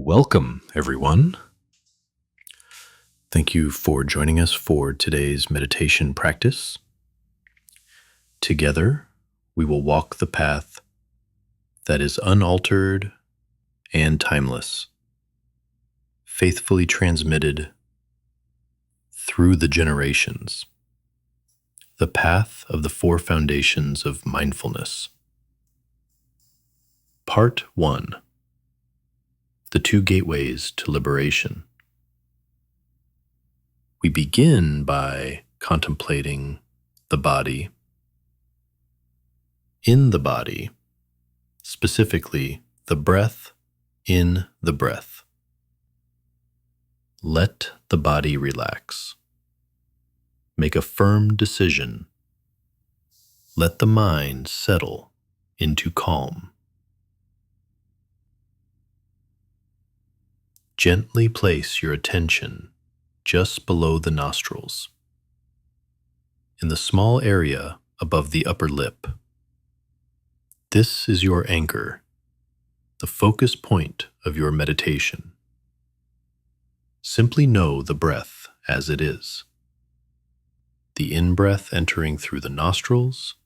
Welcome, everyone. Thank you for joining us for today's meditation practice. Together, we will walk the path that is unaltered and timeless, faithfully transmitted through the generations, the path of the four foundations of mindfulness. Part 1. The two gateways to liberation. We begin by contemplating the body. In the body, specifically the breath in the breath. Let the body relax. Make a firm decision. Let the mind settle into calm. Gently place your attention just below the nostrils, in the small area above the upper lip. This is your anchor, the focus point of your meditation. Simply know the breath as it is. The in-breath entering through the nostrils,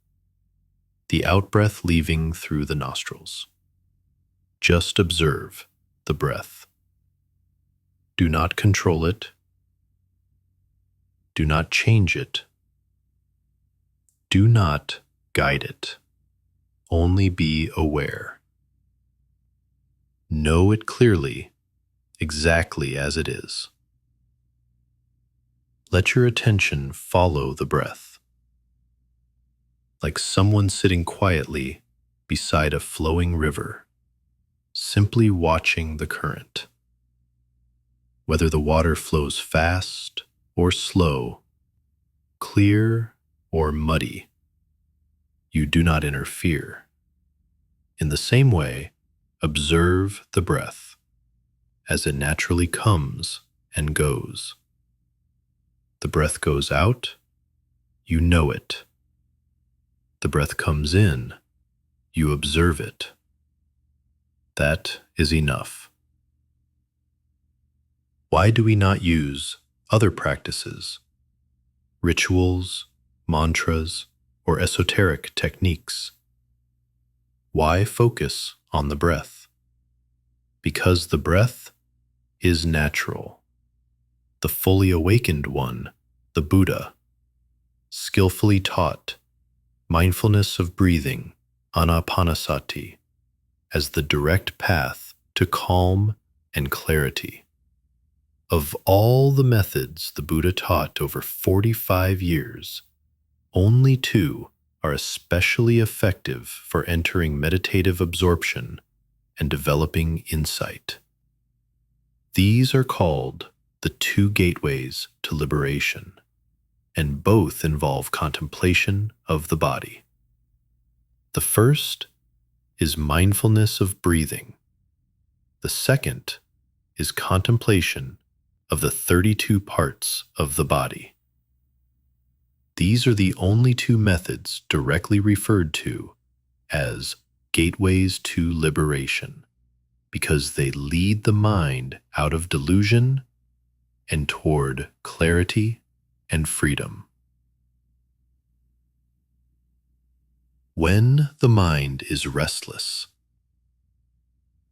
the out-breath leaving through the nostrils. Just observe the breath. Do not control it. Do not change it. Do not guide it. Only be aware. Know it clearly, exactly as it is. Let your attention follow the breath, like someone sitting quietly beside a flowing river, simply watching the current. Whether the water flows fast or slow, clear or muddy, you do not interfere. In the same way, observe the breath as it naturally comes and goes. The breath goes out, you know it. The breath comes in, you observe it. That is enough. Why do we not use other practices, rituals, mantras, or esoteric techniques? Why focus on the breath? Because the breath is natural. The fully awakened one, the Buddha, skillfully taught mindfulness of breathing, Anapanasati, as the direct path to calm and clarity. Of all the methods the Buddha taught over 45 years, only two are especially effective for entering meditative absorption and developing insight. These are called the two gateways to liberation, and both involve contemplation of the body. The first is mindfulness of breathing. The second is contemplation of the 32 parts of the body. These are the only two methods directly referred to as gateways to liberation, because they lead the mind out of delusion and toward clarity and freedom. When the mind is restless,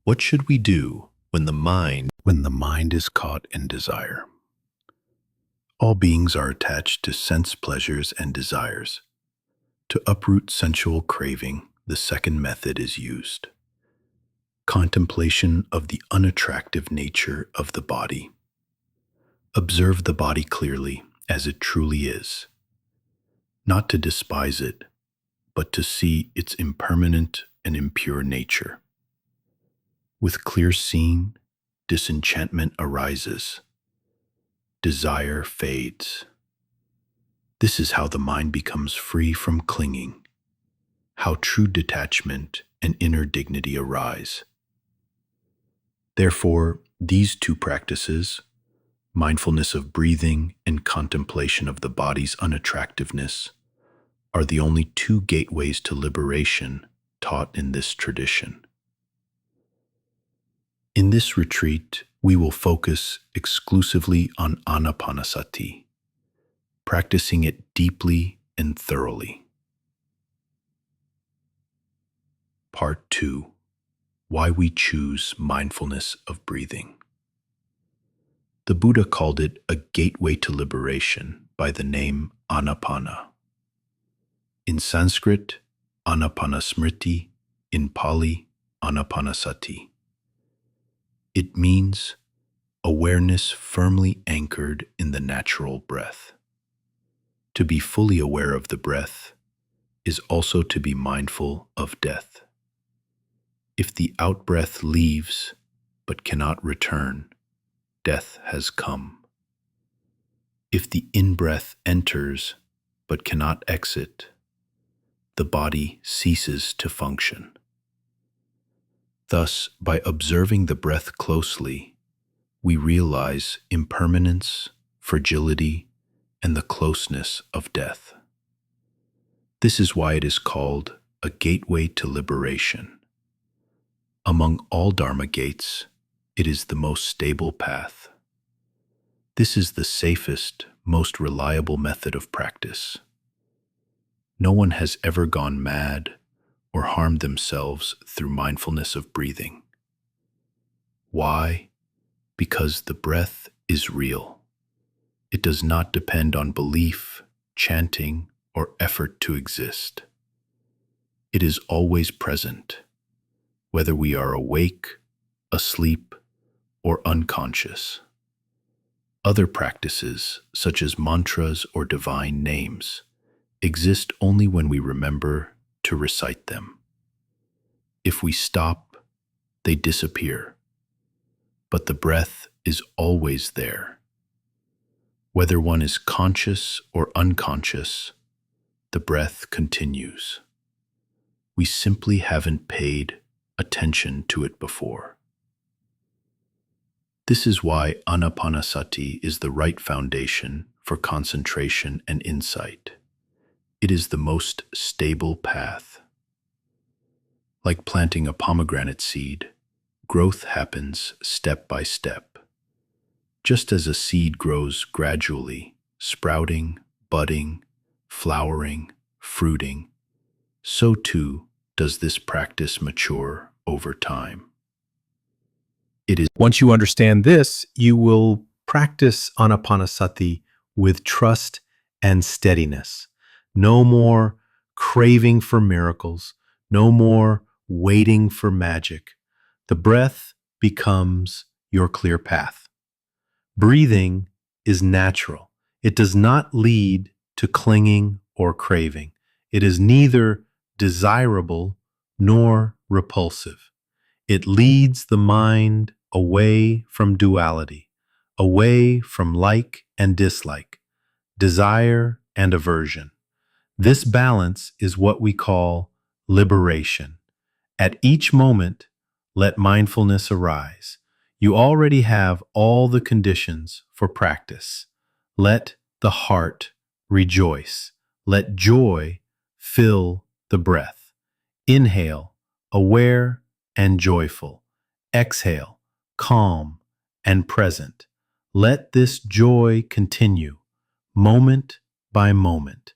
what should we do when the mind is caught in desire? All beings are attached to sense pleasures and desires. To uproot sensual craving, the second method is used. Contemplation of the unattractive nature of the body. Observe the body clearly as it truly is. Not to despise it, but to see its impermanent and impure nature. With clear seeing, disenchantment arises. Desire fades. This is how the mind becomes free from clinging, how true detachment and inner dignity arise. Therefore, these two practices, mindfulness of breathing and contemplation of the body's unattractiveness, are the only two gateways to liberation taught in this tradition. In this retreat, we will focus exclusively on Anapanasati, practicing it deeply and thoroughly. Part 2. Why we choose mindfulness of breathing. The Buddha called it a gateway to liberation by the name Anapana. In Sanskrit, Anapanasmriti, in Pali, Anapanasati. It means awareness firmly anchored in the natural breath. To be fully aware of the breath is also to be mindful of death. If the out-breath leaves but cannot return, death has come. If the in-breath enters but cannot exit, the body ceases to function. Thus, by observing the breath closely, we realize impermanence, fragility, and the closeness of death. This is why it is called a gateway to liberation. Among all Dharma gates, it is the most stable path. This is the safest, most reliable method of practice. No one has ever gone mad or harmed themselves through mindfulness of breathing. Why? Because the breath is real. It does not depend on belief, chanting, or effort to exist. It is always present, whether we are awake, asleep, or unconscious. Other practices, such as mantras or divine names, exist only when we remember to recite them. If we stop, they disappear. But the breath is always there. Whether one is conscious or unconscious, the breath continues. We simply haven't paid attention to it before. This is why Anapanasati is the right foundation for concentration and insight. It is the most stable path. Like planting a pomegranate seed, growth happens step by step. Just as a seed grows gradually, sprouting, budding, flowering, fruiting, so too does this practice mature over time. Once you understand this, you will practice Anapanasati with trust and steadiness. No more craving for miracles, no more waiting for magic. The breath becomes your clear path. Breathing is natural. It does not lead to clinging or craving. It is neither desirable nor repulsive. It leads the mind away from duality, away from like and dislike, desire and aversion. This balance is what we call liberation. At each moment, let mindfulness arise. You already have all the conditions for practice. Let the heart rejoice. Let joy fill the breath. Inhale, aware and joyful. Exhale, calm and present. Let this joy continue, moment by moment.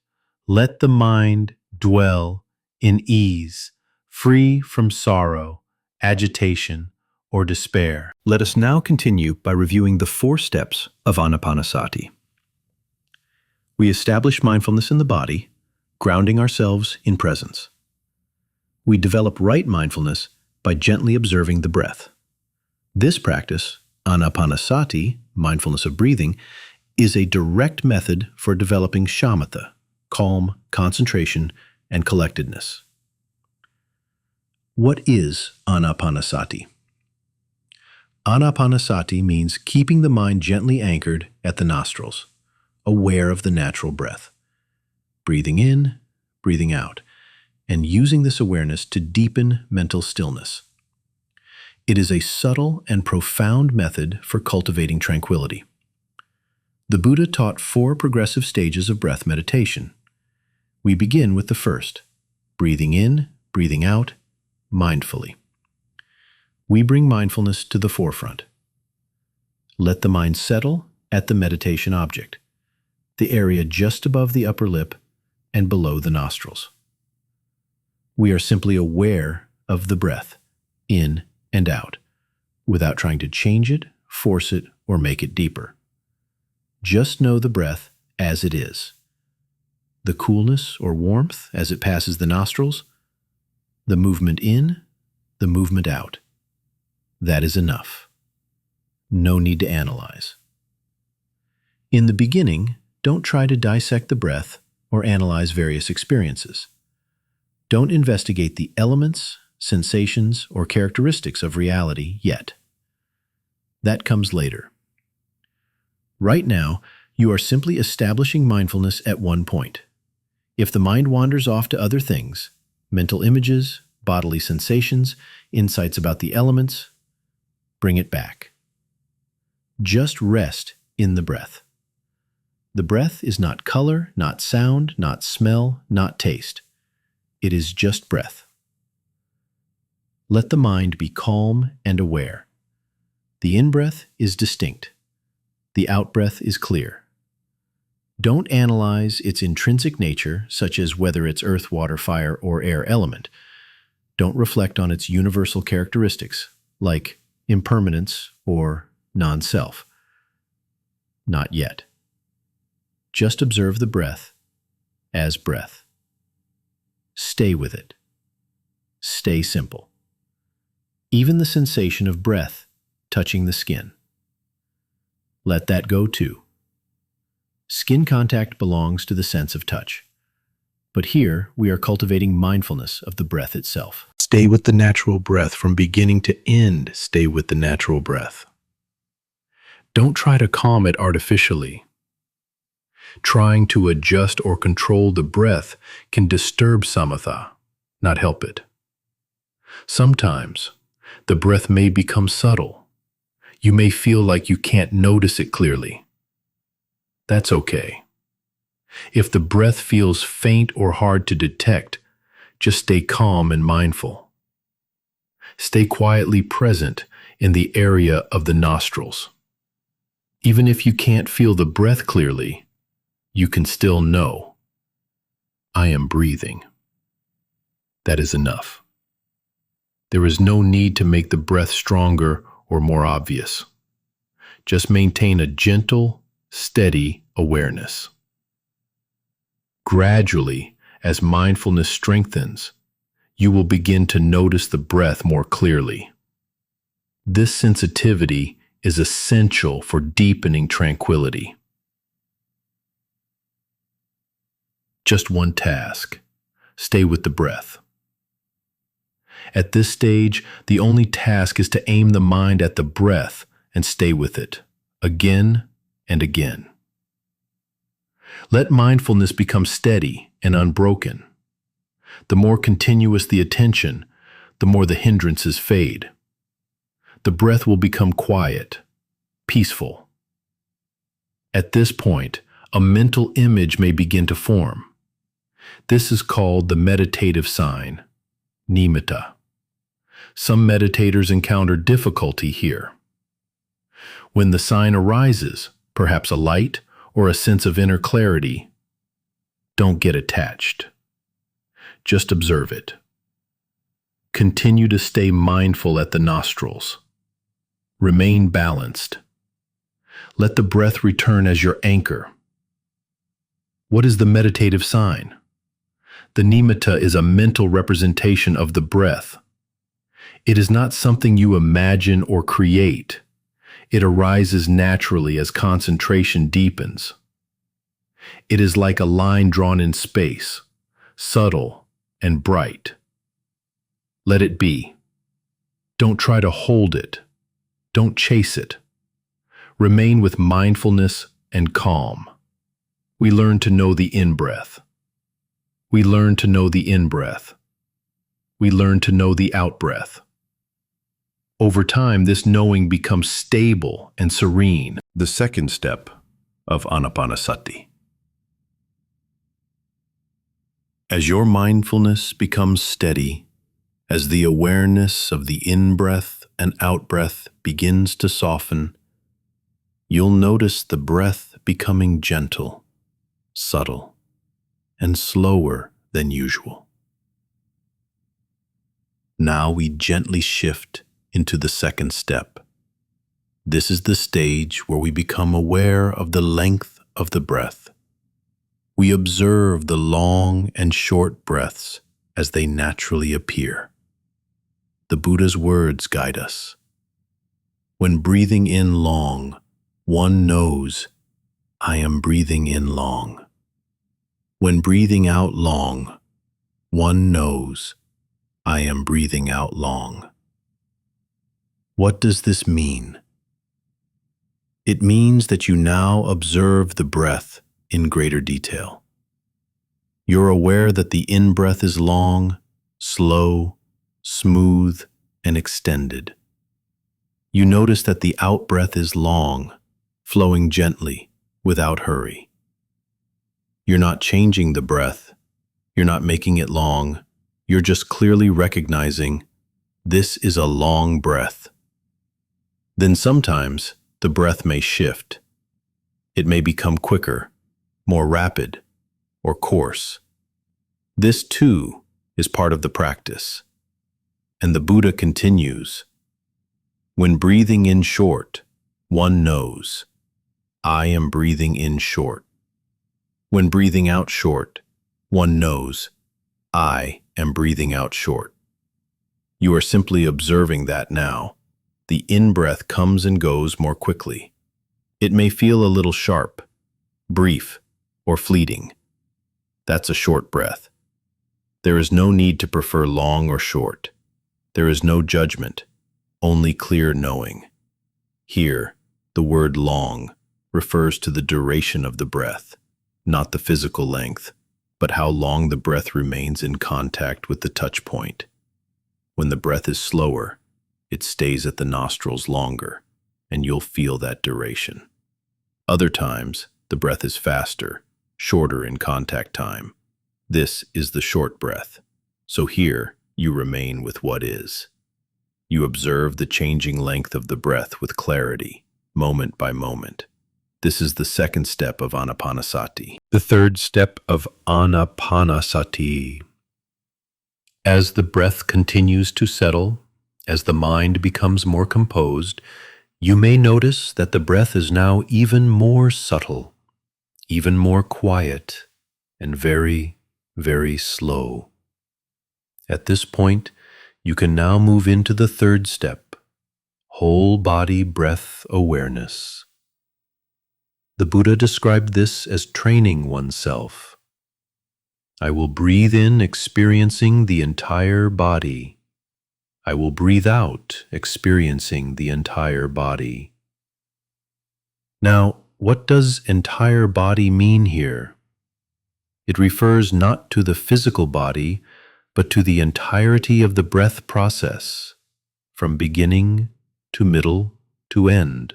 Let the mind dwell in ease, free from sorrow, agitation, or despair. Let us now continue by reviewing the 4 steps of Anapanasati. We establish mindfulness in the body, grounding ourselves in presence. We develop right mindfulness by gently observing the breath. This practice, Anapanasati, mindfulness of breathing, is a direct method for developing shamatha, calm, concentration, and collectedness. What is Anapanasati? Anapanasati means keeping the mind gently anchored at the nostrils, aware of the natural breath, breathing in, breathing out, and using this awareness to deepen mental stillness. It is a subtle and profound method for cultivating tranquility. The Buddha taught 4 progressive stages of breath meditation. We begin with the first, breathing in, breathing out, mindfully. We bring mindfulness to the forefront. Let the mind settle at the meditation object, the area just above the upper lip and below the nostrils. We are simply aware of the breath, in and out, without trying to change it, force it, or make it deeper. Just know the breath as it is. The coolness or warmth as it passes the nostrils, the movement in, the movement out. That is enough. No need to analyze. In the beginning, don't try to dissect the breath or analyze various experiences. Don't investigate the elements, sensations, or characteristics of reality yet. That comes later. Right now, you are simply establishing mindfulness at one point. If the mind wanders off to other things, mental images, bodily sensations, insights about the elements, bring it back. Just rest in the breath. The breath is not color, not sound, not smell, not taste. It is just breath. Let the mind be calm and aware. The in-breath is distinct. The out-breath is clear. Don't analyze its intrinsic nature, such as whether it's earth, water, fire, or air element. Don't reflect on its universal characteristics, like impermanence or non-self. Not yet. Just observe the breath as breath. Stay with it. Stay simple. Even the sensation of breath touching the skin. Let that go too. Skin contact belongs to the sense of touch. But here, we are cultivating mindfulness of the breath itself. Stay with the natural breath from beginning to end. Stay with the natural breath. Don't try to calm it artificially. Trying to adjust or control the breath can disturb samatha, not help it. Sometimes, the breath may become subtle. You may feel like you can't notice it clearly. That's okay. If the breath feels faint or hard to detect, just stay calm and mindful. Stay quietly present in the area of the nostrils. Even if you can't feel the breath clearly, you can still know, I am breathing. That is enough. There is no need to make the breath stronger or more obvious. Just maintain a gentle, steady awareness. Gradually, as mindfulness strengthens, you will begin to notice the breath more clearly. This sensitivity is essential for deepening tranquility. Just one task: stay with the breath. At this stage, the only task is to aim the mind at the breath and stay with it, again and again. Let mindfulness become steady and unbroken. The more continuous the attention, the more the hindrances fade. The breath will become quiet, peaceful. At this point, a mental image may begin to form. This is called the meditative sign, nimitta. Some meditators encounter difficulty here. When the sign arises, perhaps a light or a sense of inner clarity, don't get attached. Just observe it. Continue to stay mindful at the nostrils. Remain balanced. Let the breath return as your anchor. What is the meditative sign? The nimitta is a mental representation of the breath. It is not something you imagine or create. It arises naturally as concentration deepens. It is like a line drawn in space, subtle and bright. Let it be. Don't try to hold it. Don't chase it. Remain with mindfulness and calm. We learn to know the in-breath. We learn to know the in-breath. We learn to know the out-breath. Over time, this knowing becomes stable and serene. The second step of Anapanasati. As your mindfulness becomes steady, as the awareness of the in-breath and out-breath begins to soften, you'll notice the breath becoming gentle, subtle, and slower than usual. Now we gently shift into the second step. This is the stage where we become aware of the length of the breath. We observe the long and short breaths as they naturally appear. The Buddha's words guide us. When breathing in long, one knows, I am breathing in long. When breathing out long, one knows, I am breathing out long. What does this mean? It means that you now observe the breath in greater detail. You're aware that the in-breath is long, slow, smooth, and extended. You notice that the out-breath is long, flowing gently, without hurry. You're not changing the breath. You're not making it long. You're just clearly recognizing this is a long breath. Then sometimes the breath may shift. It may become quicker, more rapid, or coarse. This too is part of the practice. And the Buddha continues, when breathing in short, one knows, I am breathing in short. When breathing out short, one knows, I am breathing out short. You are simply observing that now. The in-breath comes and goes more quickly. It may feel a little sharp, brief, or fleeting. That's a short breath. There is no need to prefer long or short. There is no judgment, only clear knowing. Here, the word long refers to the duration of the breath, not the physical length, but how long the breath remains in contact with the touch point. When the breath is slower, it stays at the nostrils longer, and you'll feel that duration. Other times, the breath is faster, shorter in contact time. This is the short breath. So here, you remain with what is. You observe the changing length of the breath with clarity, moment by moment. This is the second step of Anapanasati. The third step of Anapanasati. As the breath continues to settle, as the mind becomes more composed, you may notice that the breath is now even more subtle, even more quiet, and very, very slow. At this point, you can now move into the third step, whole body breath awareness. The Buddha described this as training oneself. I will breathe in experiencing the entire body. I will breathe out experiencing the entire body. Now, what does entire body mean here? It refers not to the physical body, but to the entirety of the breath process, from beginning to middle to end.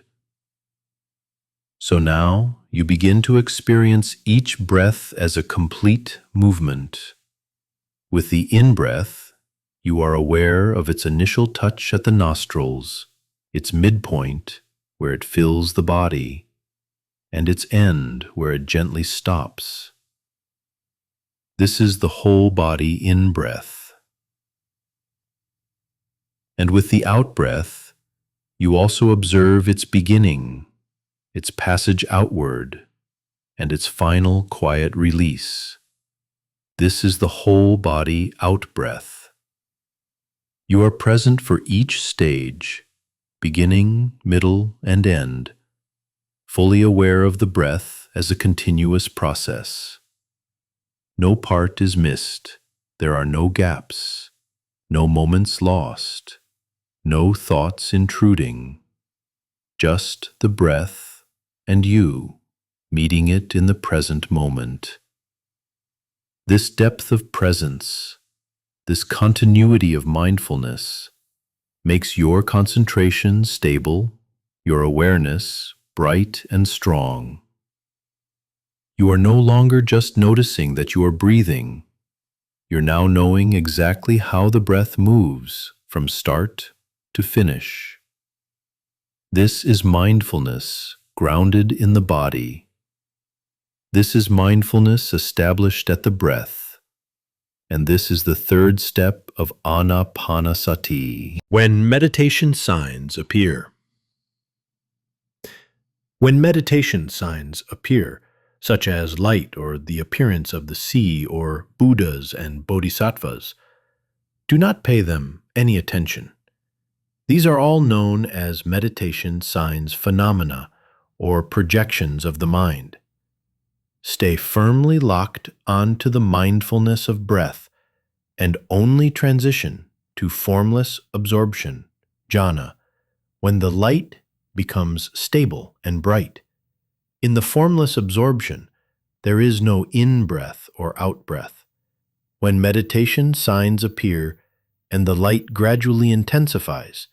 So now you begin to experience each breath as a complete movement. With the in-breath, you are aware of its initial touch at the nostrils, its midpoint where it fills the body, and its end where it gently stops. This is the whole body in-breath. And with the out-breath, you also observe its beginning, its passage outward, and its final quiet release. This is the whole body out-breath. You are present for each stage, beginning, middle, and end, fully aware of the breath as a continuous process. No part is missed. There are no gaps, no moments lost, no thoughts intruding. Just the breath and you, meeting it in the present moment. This depth of presence, this continuity of mindfulness, makes your concentration stable, your awareness bright and strong. You are no longer just noticing that you are breathing. You're now knowing exactly how the breath moves from start to finish. This is mindfulness grounded in the body. This is mindfulness established at the breath. And this is the third step of Anapanasati. When meditation signs appear. When meditation signs appear, such as light or the appearance of the sea or Buddhas and Bodhisattvas, do not pay them any attention. These are all known as meditation signs phenomena or projections of the mind. Stay firmly locked onto the mindfulness of breath and only transition to formless absorption, jhana, when the light becomes stable and bright. In the formless absorption, there is no in-breath or out-breath. When meditation signs appear and the light gradually intensifies,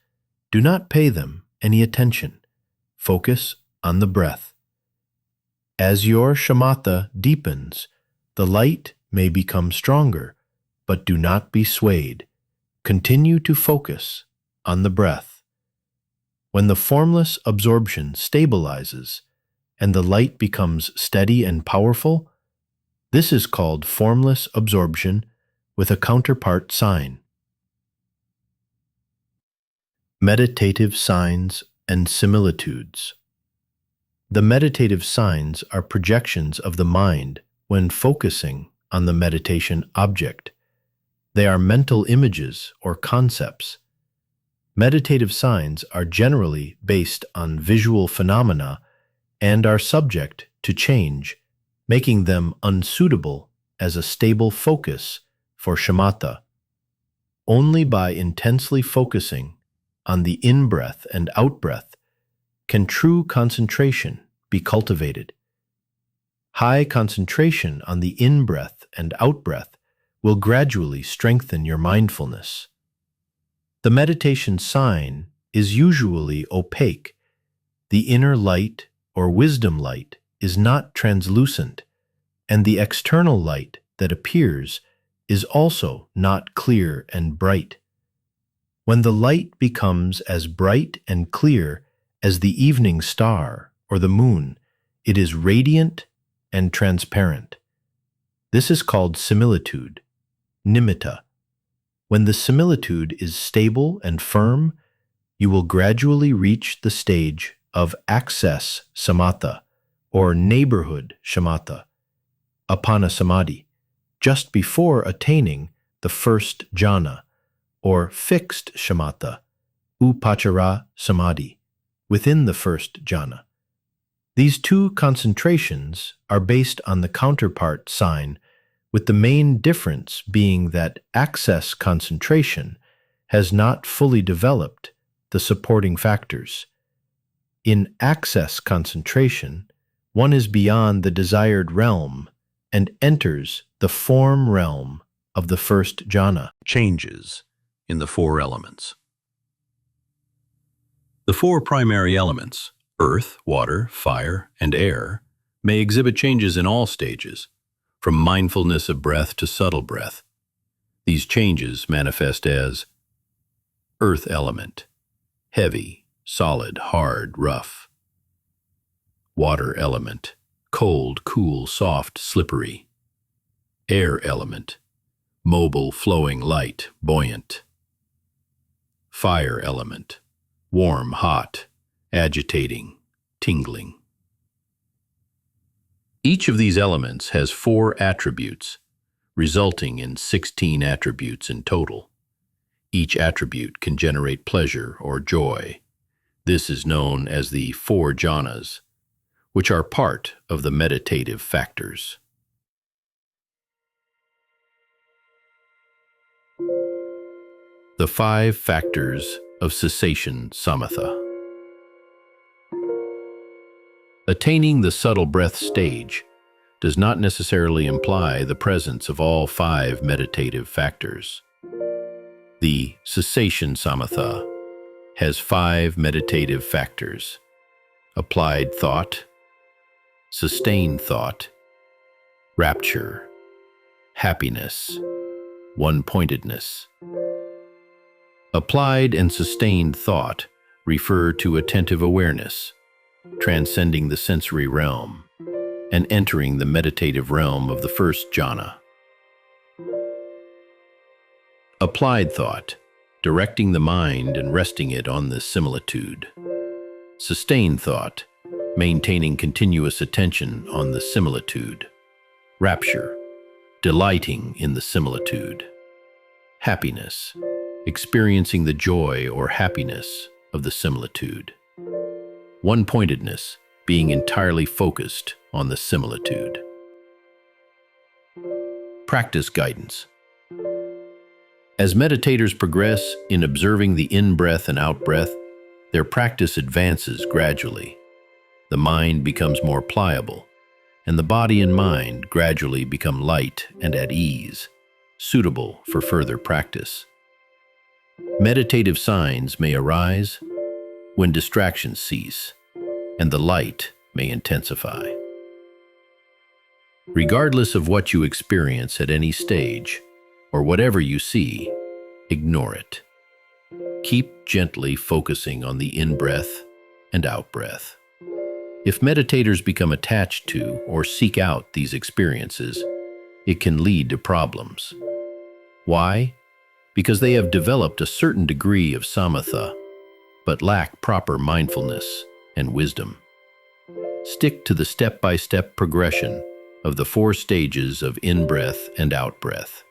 do not pay them any attention. Focus on the breath. As your shamatha deepens, the light may become stronger, but do not be swayed. Continue to focus on the breath. When the formless absorption stabilizes and the light becomes steady and powerful, this is called formless absorption with a counterpart sign. Meditative signs and similitudes. The meditative signs are projections of the mind when focusing on the meditation object. They are mental images or concepts. Meditative signs are generally based on visual phenomena and are subject to change, making them unsuitable as a stable focus for shamatha. Only by intensely focusing on the in-breath and out-breath can true concentration be cultivated. High concentration on the in-breath and out-breath will gradually strengthen your mindfulness. The meditation sign is usually opaque. The inner light or wisdom light is not translucent, and the external light that appears is also not clear and bright. When the light becomes as bright and clear as the evening star or the moon, it is radiant and transparent. This is called similitude, nimitta. When the similitude is stable and firm, you will gradually reach the stage of access samatha, or neighborhood shamatha, apanasamadhi, just before attaining the first jhana, or fixed shamatha, upachara samadhi, within the first jhana. These two concentrations are based on the counterpart sign, with the main difference being that access concentration has not fully developed the supporting factors. In access concentration, one is beyond the desired realm and enters the form realm of the first jhana. Changes in the four elements. The four primary elements, earth, water, fire, and air, may exhibit changes in all stages, from mindfulness of breath to subtle breath. These changes manifest as earth element, heavy, solid, hard, rough. Water element, cold, cool, soft, slippery. Air element, mobile, flowing, light, buoyant. Fire element, warm, hot, agitating, tingling. Each of these elements has 4 attributes, resulting in 16 attributes in total. Each attribute can generate pleasure or joy. This is known as the 4 jhanas, which are part of the meditative factors. The 5 factors of cessation samatha. Attaining the subtle breath stage does not necessarily imply the presence of all 5 meditative factors. The cessation samatha has 5 meditative factors: applied thought, sustained thought, rapture, happiness, one-pointedness, Applied and sustained thought refer to attentive awareness, transcending the sensory realm and entering the meditative realm of the first jhana. Applied thought, directing the mind and resting it on the similitude. Sustained thought, maintaining continuous attention on the similitude. Rapture, delighting in the similitude. Happiness, experiencing the joy or happiness of the similitude. One-pointedness, being entirely focused on the similitude. Practice guidance. As meditators progress in observing the in-breath and out-breath, their practice advances gradually. The mind becomes more pliable, and the body and mind gradually become light and at ease, suitable for further practice. Meditative signs may arise when distractions cease, and the light may intensify. Regardless of what you experience at any stage, or whatever you see, ignore it. Keep gently focusing on the in-breath and out-breath. If meditators become attached to or seek out these experiences, it can lead to problems. Why? Because they have developed a certain degree of samatha, but lack proper mindfulness and wisdom. Stick to the step-by-step progression of the 4 stages of in-breath and out-breath.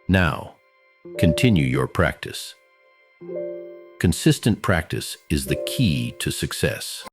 Now, continue your practice. Consistent practice is the key to success.